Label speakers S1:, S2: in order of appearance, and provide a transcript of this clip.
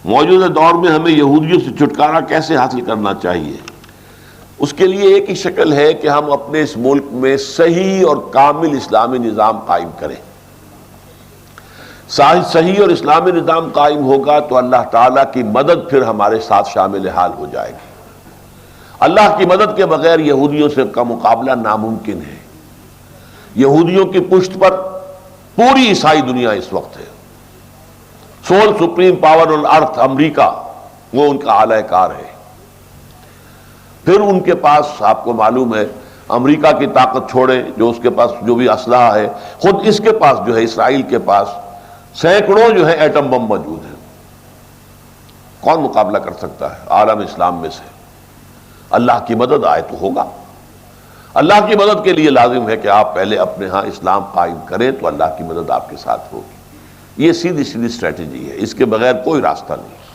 S1: موجودہ دور میں ہمیں یہودیوں سے چھٹکارا کیسے حاصل کرنا چاہیے؟ اس کے لیے ایک ہی شکل ہے کہ ہم اپنے اس ملک میں صحیح اور کامل اسلامی نظام قائم کریں۔ صحیح اور اسلامی نظام قائم ہوگا تو اللہ تعالیٰ کی مدد پھر ہمارے ساتھ شامل حال ہو جائے گی۔ اللہ کی مدد کے بغیر یہودیوں سے کا مقابلہ ناممکن ہے۔ یہودیوں کی پشت پر پوری عیسائی دنیا اس وقت ہے۔ سول سپریم پاور آن ارتھ امریکہ، وہ ان کا اعلی کار ہے۔ پھر ان کے پاس آپ کو معلوم ہے امریکہ کی طاقت چھوڑے جو اس کے پاس جو بھی اسلحہ ہے، خود اس کے پاس جو ہے اسرائیل کے پاس سینکڑوں جو ہے ایٹم بم موجود ہیں۔ کون مقابلہ کر سکتا ہے عالم اسلام میں سے؟ اللہ کی مدد آئے تو ہوگا۔ اللہ کی مدد کے لیے لازم ہے کہ آپ پہلے اپنے ہاں اسلام قائم کریں تو اللہ کی مدد آپ کے ساتھ ہوگی۔ یہ سیدھی سیدھی اسٹریٹجی ہے، اس کے بغیر کوئی راستہ نہیں۔